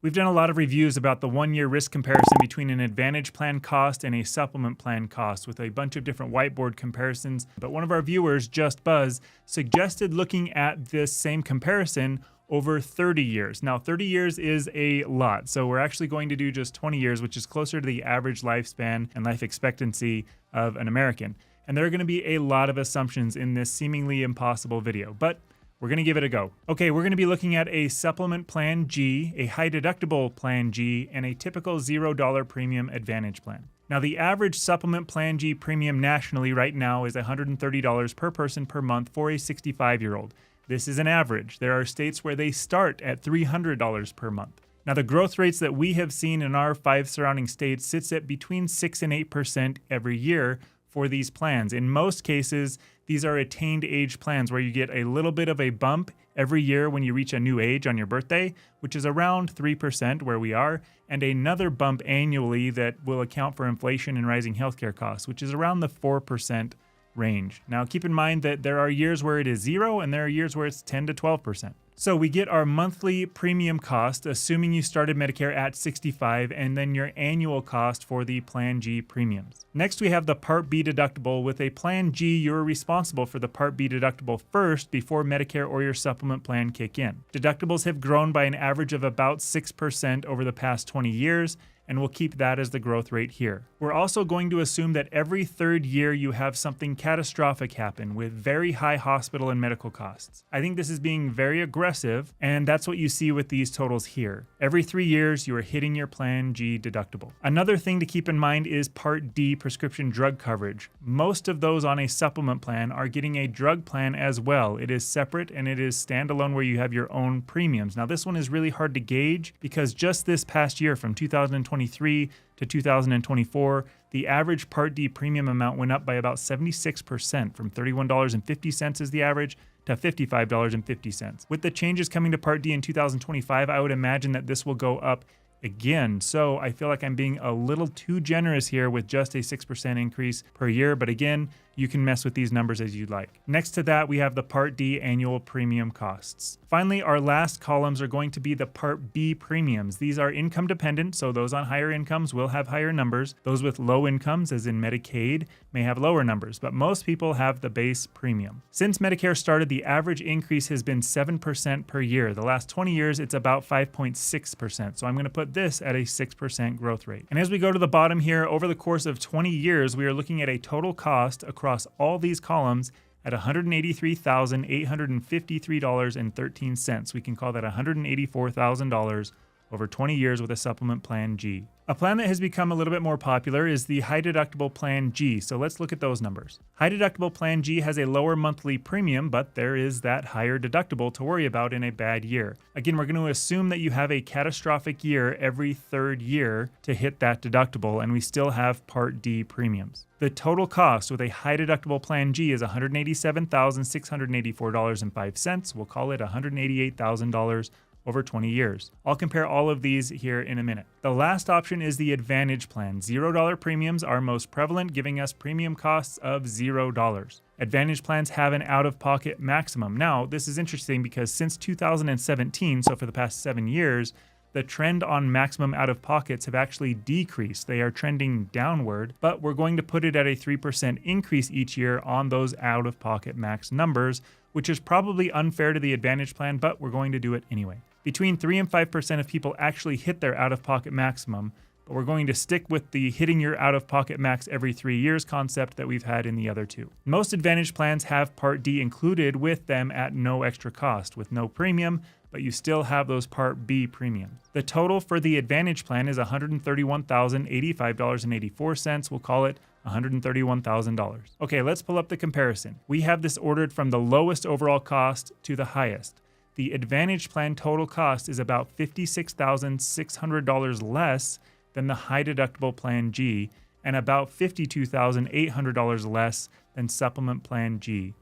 We've done a lot of reviews about the 1-year risk comparison between an Advantage plan cost and a supplement plan cost with a bunch of different whiteboard comparisons. But one of our viewers, Just Buzz, suggested looking at this same comparison over 30 years. Now, 30 years is a lot, so we're actually going to do just 20 years, which is closer to the average lifespan and life expectancy of an American. And there are going to be a lot of assumptions in this seemingly impossible video, but we're going to give it a go. Okay, we're going to be looking at a supplement plan G, a high deductible plan G, and a typical $0 premium Advantage plan. Now, the average supplement plan G premium nationally right now is $130 per person per month for a 65-year-old. This is an average. There are states where they start at $300 per month. Now, the growth rates that we have seen in our 5 surrounding states sits at between 6 and 8% every year for these plans. In most cases, these are attained age plans where you get a little bit of a bump every year when you reach a new age on your birthday, which is around 3% where we are, and another bump annually that will account for inflation and rising healthcare costs, which is around the 4% range. Now, keep in mind that there are years where it is 0 and there are years where it's 10 to 12%. So we get our monthly premium cost, assuming you started Medicare at 65, and then your annual cost for the Plan G premiums. Next, we have the Part B deductible. With a Plan G, you're responsible for the Part B deductible first before Medicare or your supplement plan kick in. Deductibles have grown by an average of about 6% over the past 20 years, and we'll keep that as the growth rate here. We're also going to assume that every third year you have something catastrophic happen with very high hospital and medical costs. I think this is being very aggressive, and that's what you see with these totals here. Every 3 years, you are hitting your Plan G deductible. Another thing to keep in mind is Part D prescription drug coverage. Most of those on a supplement plan are getting a drug plan as well. It is separate and it is standalone where you have your own premiums. Now, this one is really hard to gauge because just this past year from 2023 to 2024, the average Part D premium amount went up by about 76%, from $31.50 as the average to $55.50. With the changes coming to Part D in 2025, I would imagine that this will go up again. So I feel like I'm being a little too generous here with just a 6% increase per year. But again, you can mess with these numbers as you'd like. Next to that, we have the Part D annual premium costs. Finally, our last columns are going to be the Part B premiums. These are income dependent, so those on higher incomes will have higher numbers. Those with low incomes, as in Medicaid, may have lower numbers, but most people have the base premium. Since Medicare started, the average increase has been 7% per year. The last 20 years, it's about 5.6%. So I'm going to put this at a 6% growth rate. And as we go to the bottom here, over the course of 20 years, we are looking at a total cost across all these columns at $183,853.13. We can call that $184,000 over 20 years with a supplement plan G. A plan that has become a little bit more popular is the high deductible plan G. So let's look at those numbers. High deductible plan G has a lower monthly premium, but there is that higher deductible to worry about in a bad year. Again, we're going to assume that you have a catastrophic year every third year to hit that deductible, and we still have Part D premiums. The total cost with a high deductible plan G is $187,684.05. We'll call it $188,000 over 20 years. I'll compare all of these here in a minute. The last option is the Advantage plan. $0 premiums are most prevalent, giving us premium costs of $0. Advantage plans have an out-of-pocket maximum. Now, this is interesting because since 2017, so for the past 7 years, the trend on maximum out-of-pockets have actually decreased. They are trending downward, but we're going to put it at a 3% increase each year on those out-of-pocket max numbers, which is probably unfair to the Advantage plan, but we're going to do it anyway. Between 3 and 5% of people actually hit their out-of-pocket maximum, but we're going to stick with the hitting your out-of-pocket max every 3 years concept that we've had in the other two. Most Advantage plans have Part D included with them at no extra cost, with no premium, but you still have those Part B premiums. The total for the Advantage plan is $131,085.84. We'll call it $131,000. Okay, let's pull up the comparison. We have this ordered from the lowest overall cost to the highest. The Advantage plan total cost is about $56,600 less than the high deductible plan G and about $52,800 less than supplement plan G.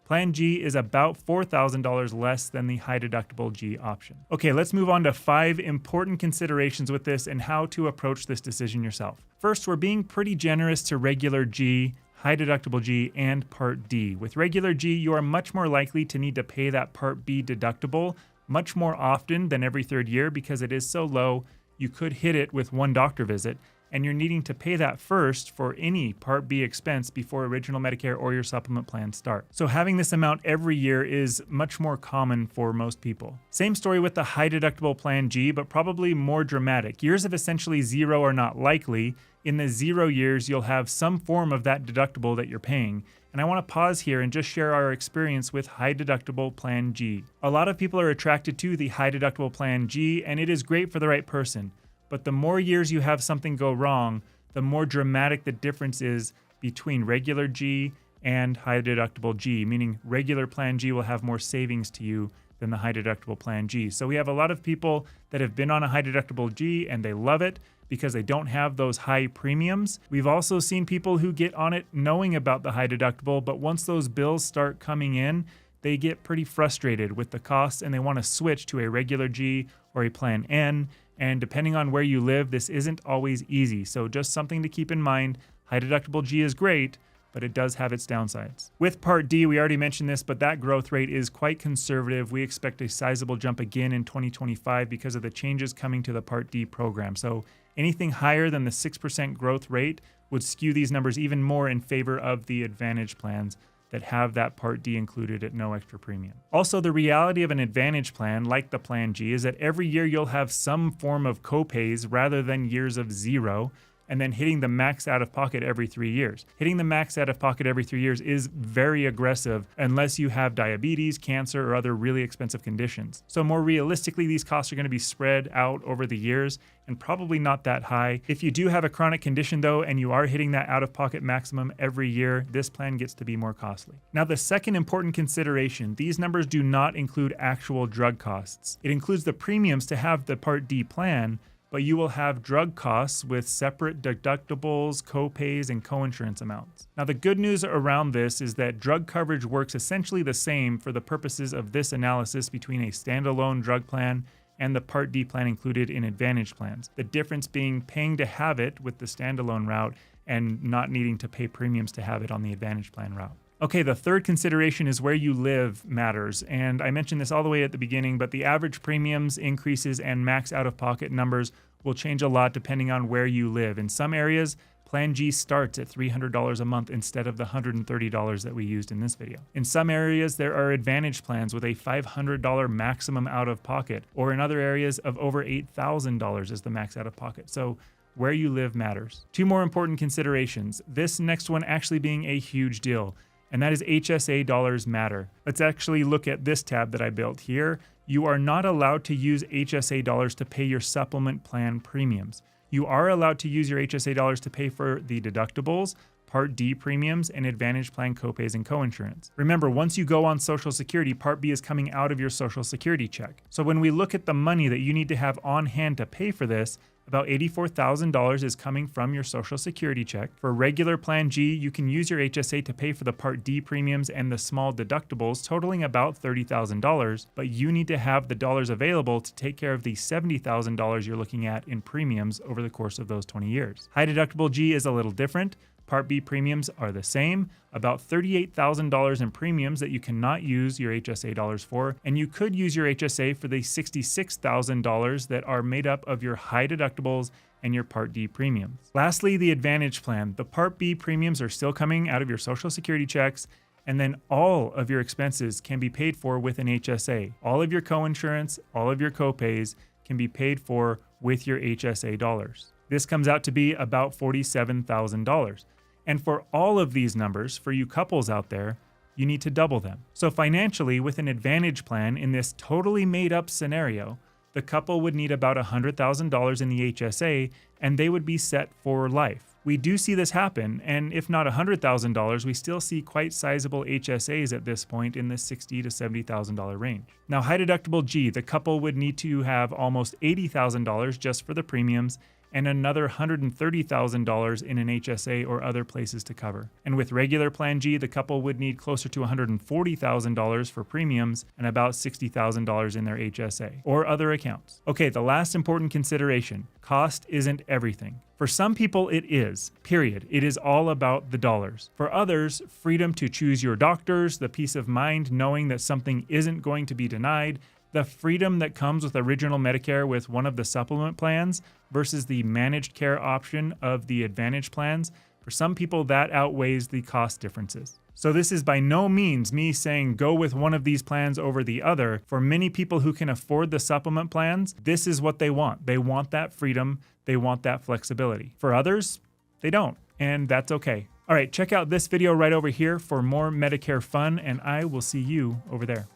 Plan G is about $4,000 less than the high deductible G option. Okay, let's move on to 5 important considerations with this and how to approach this decision yourself. First, we're being pretty generous to regular G, high deductible G, and Part D. With regular G, you are much more likely to need to pay that Part B deductible much more often than every third year because it is so low, you could hit it with one doctor visit, and you're needing to pay that first for any Part B expense before original Medicare or your supplement plan start. So having this amount every year is much more common for most people. Same story with the high deductible Plan G, but probably more dramatic. Years of essentially zero are not likely. In the 0 years, you'll have some form of that deductible that you're paying. And I want to pause here and just share our experience with high deductible Plan G. A lot of people are attracted to the high deductible Plan G, and it is great for the right person. But the more years you have something go wrong, the more dramatic the difference is between regular G and high deductible G, meaning regular Plan G will have more savings to you than the high deductible Plan G. So we have a lot of people that have been on a high deductible G and they love it because they don't have those high premiums. We've also seen people who get on it knowing about the high deductible, but once those bills start coming in, they get pretty frustrated with the costs and they want to switch to a regular G or a Plan N. And depending on where you live, this isn't always easy. So just something to keep in mind. High deductible G is great, but it does have its downsides. With Part D, we already mentioned this, but that growth rate is quite conservative. We expect a sizable jump again in 2025 because of the changes coming to the Part D program. So anything higher than the 6% growth rate would skew these numbers even more in favor of the Advantage plans that have that Part D included at no extra premium. Also, the reality of an Advantage plan, like the Plan G, is that every year you'll have some form of copays rather than years of zero, and then hitting the max out-of-pocket every 3 years. Hitting the max out-of-pocket every 3 years is very aggressive unless you have diabetes, cancer, or other really expensive conditions. So more realistically, these costs are going to be spread out over the years and probably not that high. If you do have a chronic condition though, and you are hitting that out-of-pocket maximum every year, this plan gets to be more costly. Now, the second important consideration, these numbers do not include actual drug costs. It includes the premiums to have the Part D plan, but you will have drug costs with separate deductibles, co-pays, and co-insurance amounts. Now, the good news around this is that drug coverage works essentially the same for the purposes of this analysis between a standalone drug plan and the Part D plan included in Advantage plans. The difference being paying to have it with the standalone route and not needing to pay premiums to have it on the Advantage plan route. Okay, the third consideration is where you live matters. And I mentioned this all the way at the beginning, but the average premiums, increases, and max out-of-pocket numbers will change a lot depending on where you live. In some areas, Plan G starts at $300 a month instead of the $130 that we used in this video. In some areas, there are Advantage plans with a $500 maximum out-of-pocket, or in other areas of over $8,000 as the max out-of-pocket. So where you live matters. Two more important considerations. This next one actually being a huge deal, and that is HSA dollars matter. Let's actually look at this tab that I built here. You are not allowed to use HSA dollars to pay your supplement plan premiums. You are allowed to use your HSA dollars to pay for the deductibles, Part D premiums, and Advantage plan copays and coinsurance. Remember, once you go on Social Security, Part B is coming out of your Social Security check. So when we look at the money that you need to have on hand to pay for this, about $84,000 is coming from your Social Security check. For regular Plan G, you can use your HSA to pay for the Part D premiums and the small deductibles, totaling about $30,000, but you need to have the dollars available to take care of the $70,000 you're looking at in premiums over the course of those 20 years. High deductible G is a little different. Part B premiums are the same, about $38,000 in premiums that you cannot use your HSA dollars for, and you could use your HSA for the $66,000 that are made up of your high deductibles and your Part D premiums. Lastly, the Advantage plan. The Part B premiums are still coming out of your Social Security checks, and then all of your expenses can be paid for with an HSA. All of your coinsurance, all of your copays can be paid for with your HSA dollars. This comes out to be about $47,000. And for all of these numbers, for you couples out there, you need to double them. So financially, with an Advantage plan in this totally made up scenario, the couple would need about $100,000 in the HSA and they would be set for life. We do see this happen, and if not $100,000, we still see quite sizable HSAs at this point in the $60,000 to $70,000 range. Now, high deductible G, the couple would need to have almost $80,000 just for the premiums and another $130,000 in an HSA or other places to cover. And with regular Plan G, the couple would need closer to $140,000 for premiums and about $60,000 in their HSA or other accounts. Okay, the last important consideration, cost isn't everything. For some people, it is, period. It is all about the dollars. For others, freedom to choose your doctors, the peace of mind knowing that something isn't going to be denied, the freedom that comes with original Medicare with one of the supplement plans versus the managed care option of the Advantage plans, for some people that outweighs the cost differences. So this is by no means me saying go with one of these plans over the other. For many people who can afford the supplement plans, this is what they want. They want that freedom. They want that flexibility. For others, they don't, and that's okay. All right, check out this video right over here for more Medicare fun, and I will see you over there.